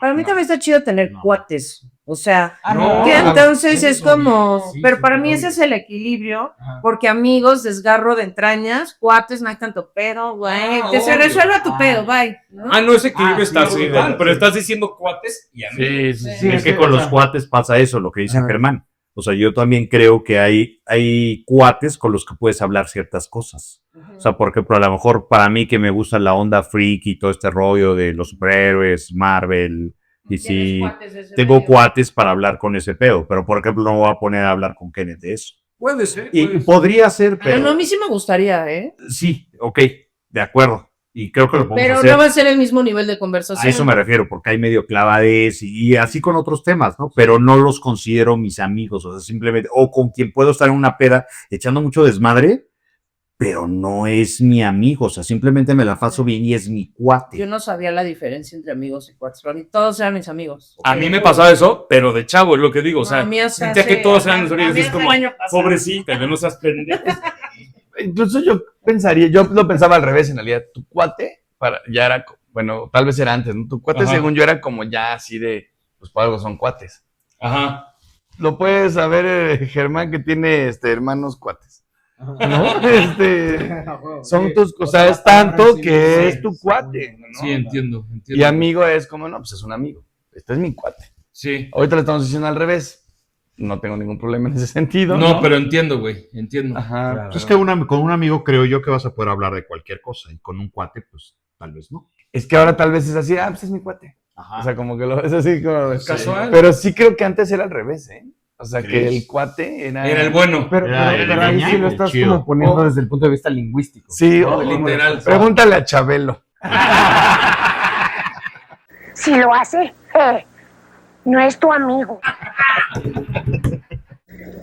Para mí también está chido tener cuates. O sea, no, que claro. entonces es como. Sí, Pero sí, para mí obvio. ese es el equilibrio. Ajá. Porque amigos, desgarro de entrañas, cuates, no hay tanto pedo, güey. Que se obvio. resuelva tu pedo, bye. ¿no? No, ese equilibrio está sí, así, total, pero sí. estás diciendo cuates y amigos. Sí, es que con los cuates pasa eso, lo que dice Ajá. Germán. O sea, yo también creo que hay cuates con los que puedes hablar ciertas cosas. O sea, porque a lo mejor para mí que me gusta la onda freak y todo este rollo de los superhéroes, Marvel, y sí, tengo cuates para hablar con ese pedo, pero por ejemplo no me voy a poner a hablar con Kenneth de eso. Puede ser. Y puede ser. podría ser, Pero no, a pero mí sí me gustaría, ¿eh? sí, ok, de acuerdo. Y creo que lo podemos Pero hacer. no va a ser el mismo nivel de A conversación. eso me refiero, porque hay medio clavadez y así con otros temas, ¿no? Pero no los considero mis amigos, o sea, simplemente, o con quien puedo estar en una peda echando mucho desmadre, pero no es mi amigo, o sea, simplemente me la paso bien y es mi cuate. Yo no sabía la diferencia entre amigos y cuates. Para mí todos eran mis amigos. A mí me pasaba eso, pero de chavo, es lo que digo. O sea, No, a mí hasta sentía que hace- todos eran mis a mí amigos. Es hasta como, el año pasado. pobrecita, no seas pendejo. Incluso yo lo pensaba al revés, en realidad. Tu cuate, ya era, bueno, tal vez era antes, ¿no? Tu cuate, Ajá. según yo, era como ya así de, pues por algo son cuates. Ajá. Lo puedes saber, Germán, que tiene hermanos cuates. ¿No? Son tus cosas, es tanto que es tu cuate, ¿no? Sí, entiendo. Y amigo es como, no, pues es un amigo. Este es mi cuate. Sí. Ahorita le estamos diciendo al revés. No tengo ningún problema en ese sentido. No, pero entiendo, güey. Entiendo. Ajá. Pues es que con un amigo creo yo que vas a poder hablar de cualquier cosa y con un cuate, pues tal vez no. Es que ahora tal vez es así, pues es mi cuate. Ajá. O sea, como que lo es así como. Casual. Pero sí creo que antes era al revés, ¿eh? O sea, que ¿Crees? el cuate era. Era el bueno. Pero Era el ahí sí ñaño, lo estás chido. como poniendo desde el punto de vista lingüístico. Sí, ¿no? o- literal. Pregúntale a Chabelo. Si lo hace, no es tu amigo.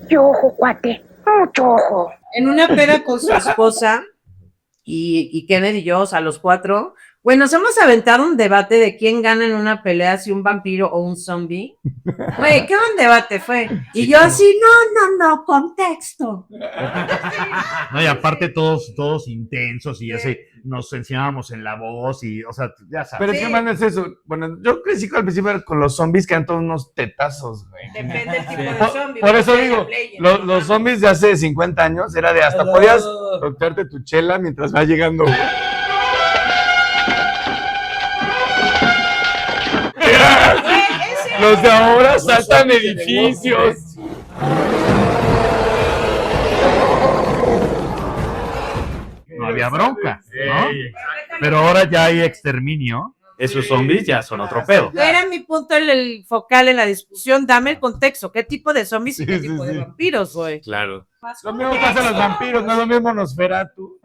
Y ojo, cuate, mucho ojo. En una peda con su esposa y Kenneth y yo, o sea, los cuatro, güey, nos hemos aventado un debate de quién gana en una pelea, si un vampiro o un zombie. Güey, qué buen debate fue. Y yo así, no, contexto. No, y aparte todos intensos y así, nos enseñábamos en la voz y, o sea, ya sabes. Pero es que más es eso. Bueno, yo crecí al principio con los zombies que eran todos unos tetazos, güey. Depende del tipo de zombie. Por eso porque digo, play, los zombies de hace 50 años era de hasta podías tocarte tu chela mientras va llegando. Güey. Los de ahora saltan edificios. No había bronca, ¿no? Pero ahora ya hay exterminio. Esos zombies ya son otro pedo. Era mi punto el focal en la discusión. Dame el contexto. ¿Qué tipo de zombies y qué Sí, tipo sí, de sí. vampiros, güey? Claro. Lo mismo pasa a los vampiros, no es lo mismo Nosferatu.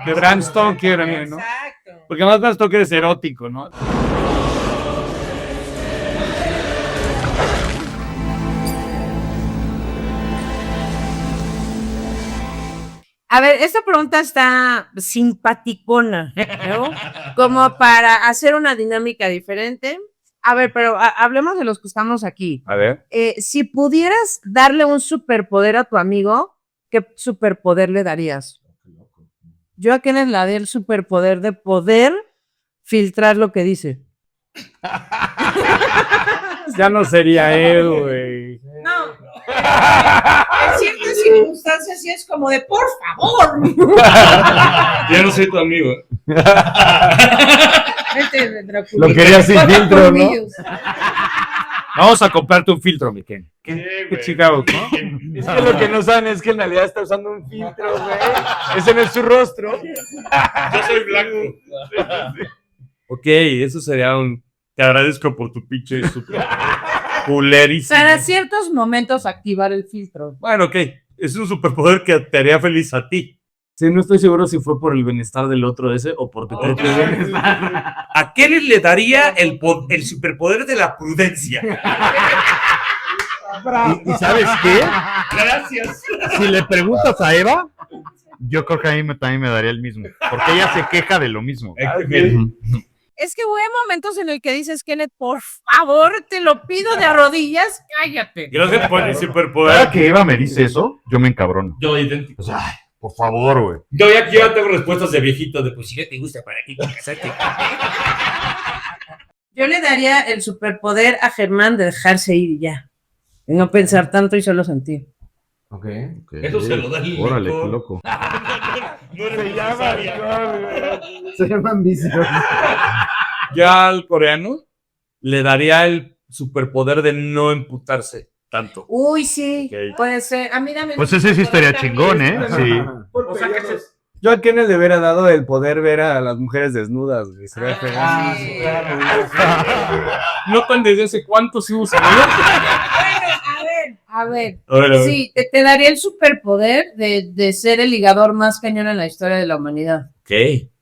De Bram Stoker, amigo, ¿no? Exacto. Porque más Bram Stoker es erótico, ¿no? A ver, esta pregunta está simpaticona, ¿no? Como para hacer una dinámica diferente. A ver, pero hablemos de los que estamos aquí. A ver. Si pudieras darle un superpoder a tu amigo, ¿qué superpoder le darías? Yo a Kenneth le daría el superpoder de poder filtrar lo que dice. Ya no sería él, güey. No. En ciertas circunstancias sí es como de por favor. Ya no soy tu amigo. Vete, Drácula. Lo quería sin Cuatro filtro, ¿no? colmillos. Vamos a comprarte un filtro, mi Ken. Qué Chicago, ¿no? Es que lo que no saben es que en realidad está usando un filtro, güey. Ese no es su rostro. Yo soy blanco. Ok, eso sería un... Te agradezco por tu pinche super... Culerísimo. Para ciertos momentos activar el filtro. Bueno, ok. Es un superpoder que te haría feliz a ti. Sí, no estoy seguro si fue por el bienestar del otro ese o por tu propio bienestar. ¿A qué le daría el superpoder de la prudencia? ¿Y sabes qué? Gracias. Si le preguntas a Eva, yo creo que a mí también me daría el mismo. Porque ella se queja de lo mismo. Es que hubo momentos en el que dices, Kenneth, por favor, te lo pido de rodillas, cállate. Gracias por el Cada superpoder. que Eva me dice eso, yo me encabrono. Yo idéntico. O sea, ay, por favor, güey. Yo ya tengo respuestas de viejito, de pues si ya te gusta, ¿para qué casarte? Yo le daría el superpoder a Germán de dejarse ir y ya. Y no pensar tanto y solo sentir. Ok. Eso se lo da el Órale, licor. qué loco. No eres necesaria. Se llaman vicios. Ya al coreano le daría el superpoder de no emputarse tanto. Uy, sí, Ok. puede ser. A mí dame Pues ese sí estaría chingón, ¿eh? Sí. O sea, que Yo a Kenneth le hubiera dado el poder ver a las mujeres desnudas, güey. Sería fregado. sí. no tan desde hace cuánto se usa. A ver. Bueno, Sí, te daría el superpoder de ser el ligador más cañón en la historia de la humanidad.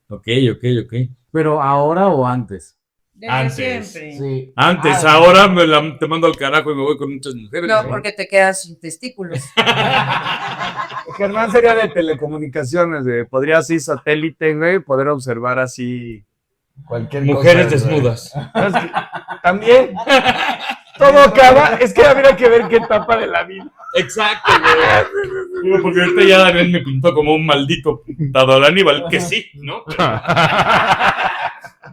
ok. Pero ahora o antes. Desde Antes. siempre. Sí. Antes, ahora te mando al carajo y me voy con muchas mujeres. No, porque te quedas sin testículos. Germán sería de telecomunicaciones, güey. Podría así satélite, güey, poder observar así cualquier Mujeres cosa, güey. desnudas. Es que también. Todo acaba. Es que habría que ver qué etapa de la vida. Exacto, güey. Digo, porque ahorita ya Daniel me pintó como un maldito pintador Aníbal, que sí, ¿no?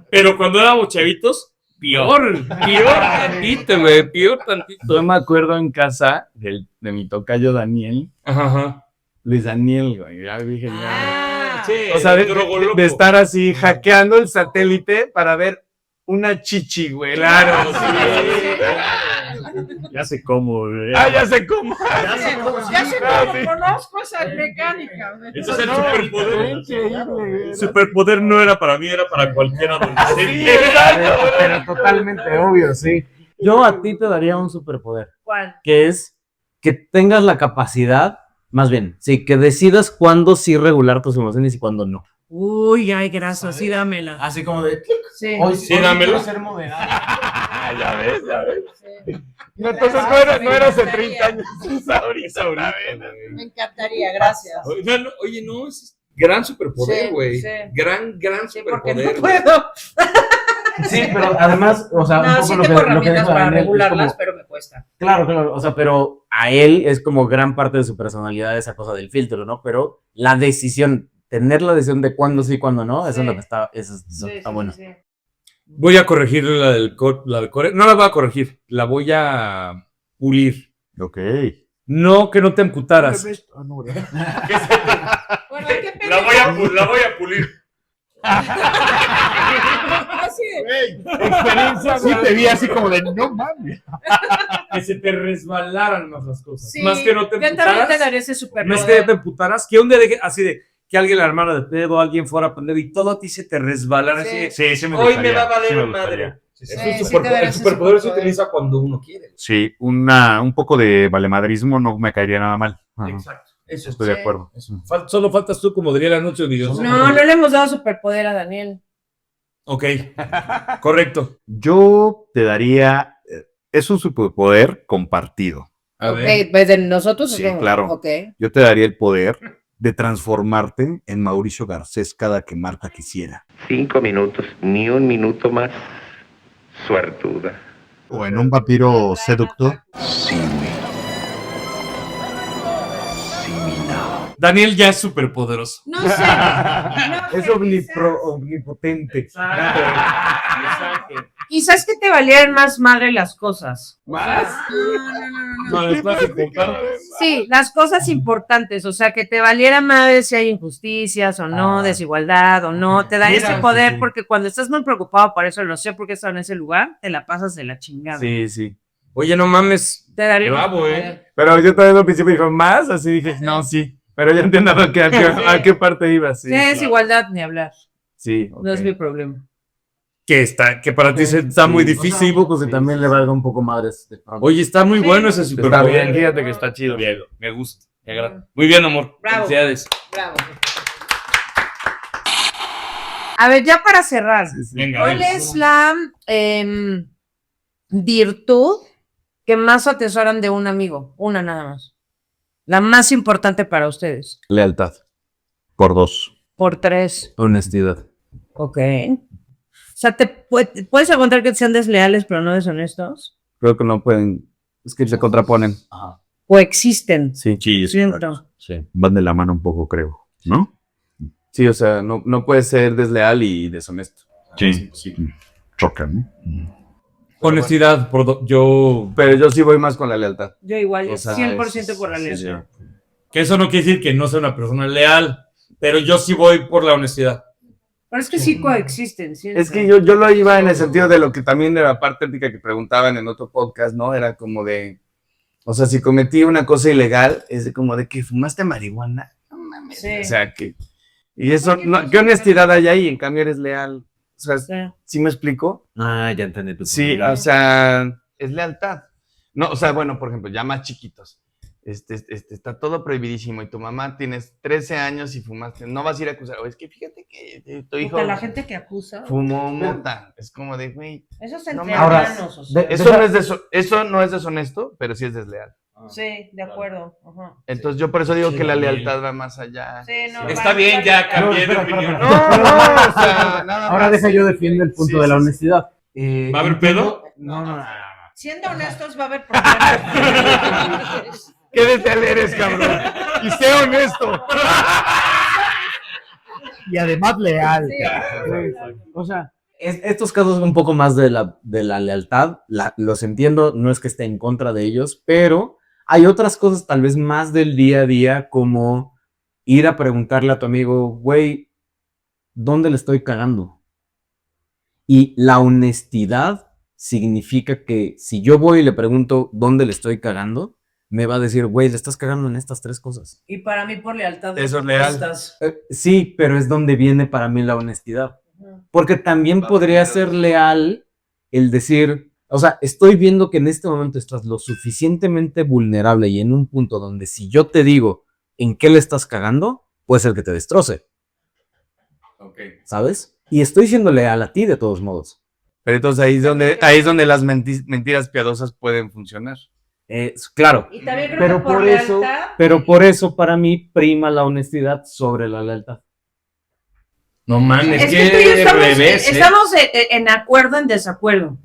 Pero cuando éramos chavitos, peor tantito, güey, peor tantito. Yo me acuerdo en casa de mi tocayo Daniel, Ajá. Luis Daniel, güey. Ya dije, ya. Ah, Sí, O sea, drogo loco. de estar así hackeando el satélite para ver una chichi, güey. Claro, Ya sé cómo, güey. ya sé cómo. ya sé cómo conozco esa mecánica. Ese es el superpoder. Increíble, güey. Superpoder no era para mí, era para cualquier adolescente. Pero totalmente obvio, sí. Yo a ti te daría un superpoder, ¿Cuál? que es que tengas la capacidad, más bien, sí, que decidas cuándo sí regular tus emociones y cuándo no. Uy, ay, gracias, sí, dámela. Así como de, Sí. Sí, dámelo. quiero ser moderado. Ya ves. No, entonces no era hace 30 años. Ahorita. Me encantaría, gracias. Oye, no, es gran superpoder, Sí, güey. sí. Gran Sí, porque superpoder. no güey. puedo. Sí, pero además, o sea, un No, poco sí lo tengo que herramientas dijo para Daniel, es regularlas, como- pero me cuesta. Claro, o sea, pero a él es como gran parte de su personalidad esa cosa del filtro, ¿no? Pero la decisión, tener la decisión de cuándo sí y cuándo no, eso Sí. es lo que está, eso está bueno. Sí. Voy a corregir la del core. No la voy a corregir, la voy a pulir. Ok. No, que no te emputaras. Bueno, hay que La voy a pulir. Experiencia. Sí, te vi así como de no mames. Que se te resbalaran más las cosas. Sí, Más que no te yo también te emputaras. daría ese Más que superpoder. te emputaras. Que un día deje así de que alguien la armara de pedo, alguien fuera a aprender y todo a ti se te resbalara. Sí. Así de, Sí, sí me hoy gustaría. me va a valer sí me madre. gustaría. Es Sí, un sí te superpoder. daría El ese superpoder se superpoder. utiliza cuando uno quiere. Sí, un poco de valemadrismo no me caería nada mal. Ajá. Exacto. Eso Estoy de acuerdo. Solo faltas tú, como diría el anuncio de videos. No le hemos dado superpoder a Daniel. Ok. Correcto. Yo te daría. Es un superpoder compartido. A Ok, ver. pues de nosotros. Sí, ¿o cómo? claro. Ok. Yo te daría el poder de transformarte en Mauricio Garcés cada que Marta quisiera. 5 minutos, ni un minuto más. Suertuda. O en un vampiro seductor. Daniel ya es superpoderoso. No sé. Es omnipotente. Quizás que te valieran más madre las cosas. No, es más importante. Sí, las cosas importantes, o sea, que te valiera madre si hay injusticias o no, desigualdad o no, te da Mira, ese poder sí. porque cuando estás muy preocupado por eso, no sé por qué estás en ese lugar, te la pasas de la chingada. Sí, sí. Oye, no mames. Te daría Bravo, un ¿eh? poder. Pero yo también al principio dijo, ¿más? Así dije, no, sí. Pero ya entiendo a qué parte iba, sí. Si hay desigualdad, ni hablar. Sí, No es ok. mi problema. que para ti está muy difícil. Porque también le valga un poco madres. Oye, está muy bueno ese Está superpoder. bien, fíjate que está chido. Bien, me gusta, me agrada. Muy bien, amor. Bravo. Felicidades. Bravo. A ver, ya para cerrar, Venga, ¿cuál venga. es la virtud que más atesoran de un amigo? Una nada más. La más importante para ustedes. Lealtad. Por 2. Por 3. Honestidad. Ok. O sea, puedes encontrar que sean desleales, pero no deshonestos. Creo que no pueden, es que se contraponen. O existen. Sí, Siento. Sí. Van de la mano un poco, creo. ¿No? sí, o sea, no puedes ser desleal y deshonesto. Sí. Chocan, ¿no? Honestidad, yo. Pero yo sí voy más con la lealtad. Yo igual, O sea, 100% por la sí, lealtad. Que eso no quiere decir que no sea una persona leal, pero yo sí voy por la honestidad. Pero es que sí coexisten, ¿cierto? Es que yo lo iba en el sentido de lo que también de la parte ética que preguntaban en otro podcast, ¿no? Era como de, o sea, si cometí una cosa ilegal, es de como de que fumaste marihuana. No mames. Sí. O sea, que... Y eso, no, ¿qué honestidad hay ahí? En cambio eres leal. O sea, Sí. ¿sí me explico? Ah, ya entendí tu Sí, punto. o sea, es lealtad. No, o sea, bueno, por ejemplo, ya más chiquitos. Está todo prohibidísimo y tu mamá tienes 13 años y fumaste, no vas a ir a acusar, o es que fíjate que tu hijo Puta, la gente que acusa. fumó mota, es como de, güey, Eso es No entre mames. hermanos, o sea. eso no es deshonesto, pero sí es desleal. Sí, de acuerdo. Ajá. Entonces yo por eso digo Sí, que la también. lealtad va más allá. Sí, no, Sí. Está bien, ya cambié de opinión. No, o sea, nada Ahora más. deja yo defiendo el punto Sí, de la sí, sí. honestidad. ¿Va a haber pedo? No. Siendo honestos, va a haber problemas. ¿Qué desleal eres, cabrón? Y sé honesto. Y además leal. O sea, estos casos un poco más de la lealtad, los entiendo, no es que esté en contra de ellos, pero hay otras cosas tal vez más del día a día, como ir a preguntarle a tu amigo, güey, ¿dónde le estoy cagando? Y la honestidad significa que si yo voy y le pregunto dónde le estoy cagando, me va a decir, güey, le estás cagando en estas 3 cosas. Y para mí, por lealtad. Eso es leal. estás- Sí, pero es donde viene para mí la honestidad. Porque también podría ser leal el decir, o sea, estoy viendo que en este momento estás lo suficientemente vulnerable y en un punto donde si yo te digo en qué le estás cagando, puede ser que te destroce, ¿sabes? Y estoy siendo leal a ti de todos modos. Pero entonces ahí es donde las mentiras piadosas pueden funcionar. Claro, Y también creo pero que por lealtad. por eso para mí prima la honestidad sobre la lealtad. No mames, Es que tú y yo revés, estamos en acuerdo, en desacuerdo.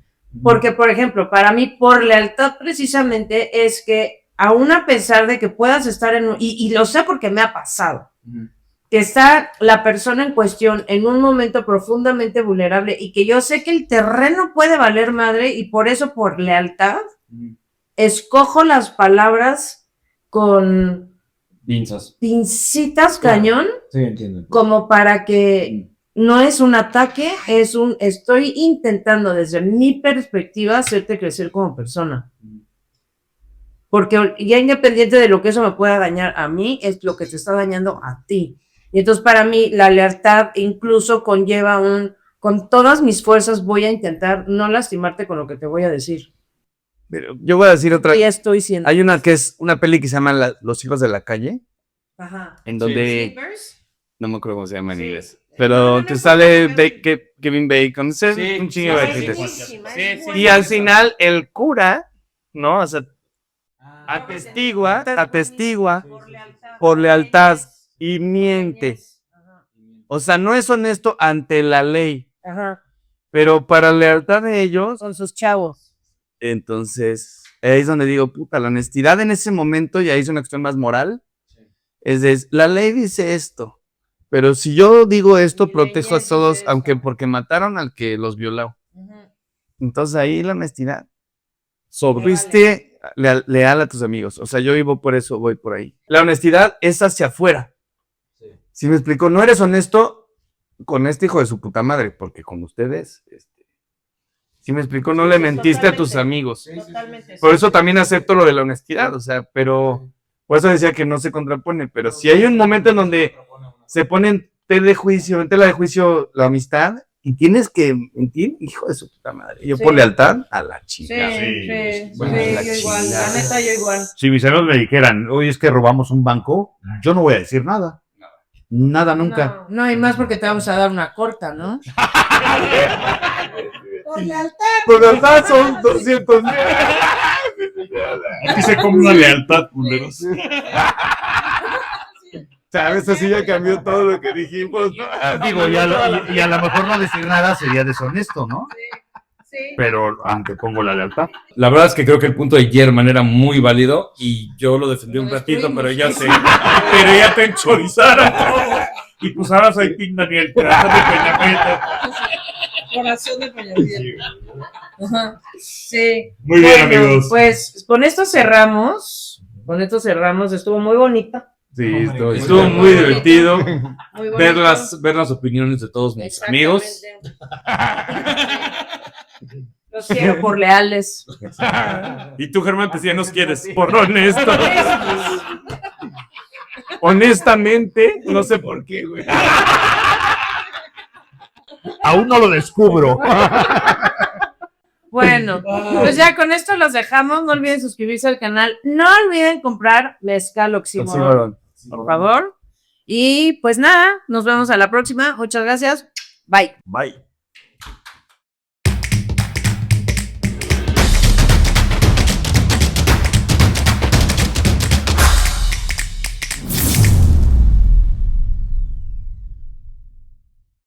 Porque, por ejemplo, para mí, por lealtad precisamente es que, aún a pesar de que puedas estar y lo sé porque me ha pasado, que está la persona en cuestión en un momento profundamente vulnerable y que yo sé que el terreno puede valer madre y por eso, por lealtad, escojo las palabras con Pinzas. pincitas cañón, Sí, entiendo. como para que no es un ataque, estoy intentando desde mi perspectiva hacerte crecer como persona. Porque ya independiente de lo que eso me pueda dañar a mí, es lo que te está dañando a ti. Y entonces para mí la lealtad incluso conlleva con todas mis fuerzas voy a intentar no lastimarte con lo que te voy a decir. Pero yo voy a decir otra. Ya estoy siendo. Hay una que es una peli que se llama Los hijos de la calle, Ajá. en donde Sleepers. no me acuerdo cómo se llama en Sí. inglés, pero te sale Kevin Bacon, es un chingo de Es gente. buenísima, es Sí, sí. Y al buenísima. final el cura, ¿no? O sea, atestigua por lealtad y miente. O sea, no es honesto ante la ley, Ajá. pero para lealtad de ellos, Con sus chavos. entonces ahí es donde digo, puta, la honestidad en ese momento, y ahí es una cuestión más moral, la ley dice esto, pero si yo digo esto, Mi protejo a ley todos, dice aunque esto. porque mataron al que los violó. Entonces ahí la honestidad. Vale. Fuiste leal a tus amigos. O sea, yo vivo por eso, voy por ahí. La honestidad es hacia afuera. ¿Sí me explico? No eres honesto con este hijo de su puta madre, porque con ustedes, ¿sí me explico? No le mentiste a tus Totalmente. amigos. Totalmente. Por eso también acepto lo de la honestidad, o sea, pero por eso decía que no se contrapone, pero si hay un momento en donde se pone en tela de juicio la amistad, Y tienes que mentir, hijo de su puta madre. Yo Sí. por lealtad a la chica. Bueno, la yo igual, chingada. la neta, yo igual. Si mis amigos me dijeran, oye, es que robamos un banco, yo no voy a decir nada. Nada nunca. No, y más porque te vamos a dar una corta, ¿no? Con lealtad son 200,000. Aquí se come una lealtad, culeros. ¿Sabes? Así ya cambió todo lo que dijimos, ¿no? Digo, y a lo mejor no decir nada sería deshonesto, ¿no? Sí. Pero antepongo la lealtad. La verdad es que creo que el punto de German era muy válido y yo lo defendí un ratito, pero ya sé. Pero ya te enchorizaron todos. Y pues ahora soy Team Daniel, corazón de Peña Nieto. Corazón de Peña Nieto. Ajá. Sí. Muy bien, amigos. Pues con esto cerramos. Estuvo muy bonito. Sí, estuvo muy divertido Muy bonito. ver las opiniones de todos mis amigos. Los quiero por leales. Y tú, Germán, pues ya nos quieres, por honesto. Honestamente, no sé por qué, güey. Aún no lo descubro. Bueno, pues ya con esto los dejamos. No olviden suscribirse al canal. No olviden comprar mezcal Oxímoron, por favor. Y pues nada, nos vemos a la próxima. Muchas gracias. Bye. Bye.